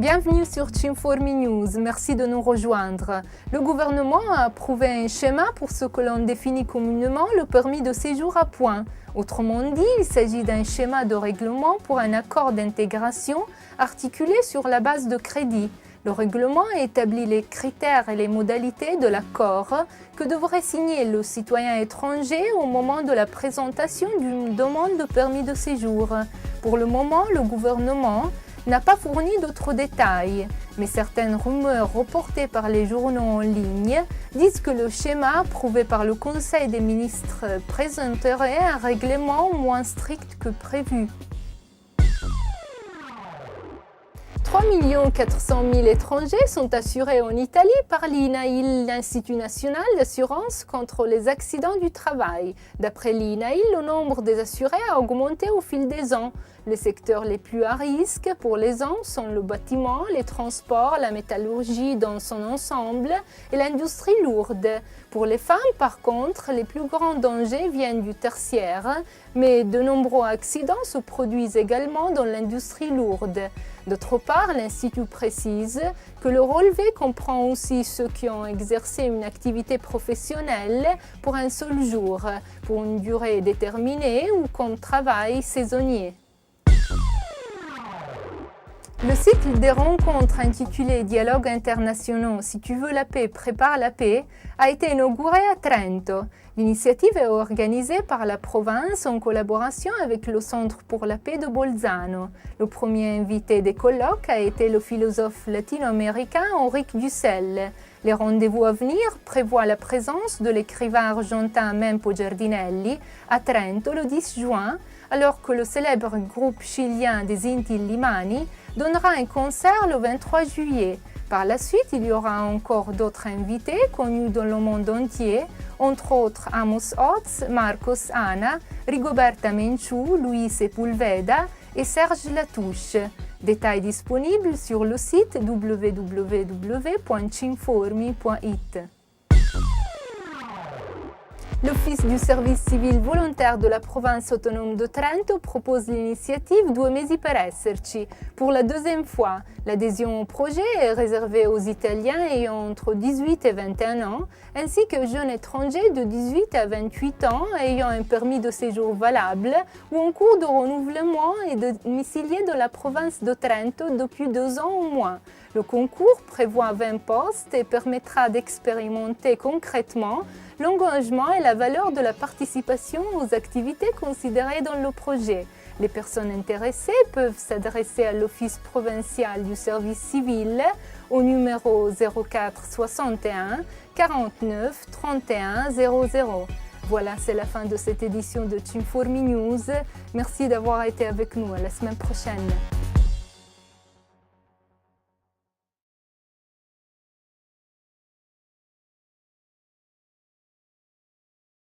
Bienvenue sur Cinformi News, merci de nous rejoindre. Le gouvernement a approuvé un schéma pour ce que l'on définit communément le permis de séjour à points. Autrement dit, il s'agit d'un schéma de règlement pour un accord d'intégration articulé sur la base de crédits. Le règlement établit les critères et les modalités de l'accord que devrait signer le citoyen étranger au moment de la présentation d'une demande de permis de séjour. Pour le moment, le gouvernement n'a pas fourni d'autres détails, mais certaines rumeurs reportées par les journaux en ligne disent que le schéma approuvé par le Conseil des ministres présenterait un règlement moins strict que prévu. 3 400 000 étrangers sont assurés en Italie par l'INAIL, l'Institut national d'assurance contre les accidents du travail. D'après l'INAIL, le nombre des assurés a augmenté au fil des ans. Les secteurs les plus à risque pour les hommes sont le bâtiment, les transports, la métallurgie dans son ensemble et l'industrie lourde. Pour les femmes, par contre, les plus grands dangers viennent du tertiaire, mais de nombreux accidents se produisent également dans l'industrie lourde. D'autre part, l'Institut précise que le relevé comprend aussi ceux qui ont exercé une activité professionnelle pour un seul jour, pour une durée déterminée ou comme travail saisonnier. Le cycle des rencontres intitulé Dialogues internationaux, si tu veux la paix, prépare la paix, a été inauguré à Trento. L'initiative est organisée par la province en collaboration avec le Centre pour la paix de Bolzano. Le premier invité des colloques a été le philosophe latino-américain Enrique Dussel. Les rendez-vous à venir prévoient la présence de l'écrivain argentin Mempo Giardinelli à Trento le 10 juin, alors que le célèbre groupe chilien des Inti Illimani donnera un concert le 23 juillet. Par la suite, il y aura encore d'autres invités connus dans le monde entier, entre autres Amos Oz, Marcos Ana, Rigoberta Menchú, Luis Sepulveda et Serge Latouche. Détails disponibles sur le site www.cinformi.it. L'Office du service civil volontaire de la province autonome de Trento propose l'initiative Due mesi per esserci. Pour la deuxième fois, l'adhésion au projet est réservée aux Italiens ayant entre 18 et 21 ans, ainsi qu'aux jeunes étrangers de 18 à 28 ans ayant un permis de séjour valable ou en cours de renouvellement et domiciliés de la province de Trento depuis 2 ans au moins. Le concours prévoit 20 postes et permettra d'expérimenter concrètement l'engagement et la valeur de la participation aux activités considérées dans le projet. Les personnes intéressées peuvent s'adresser à l'Office provincial du service civil au numéro 04 61 49 31 00. Voilà, c'est la fin de cette édition de Cinformi News. Merci d'avoir été avec nous. À la semaine prochaine.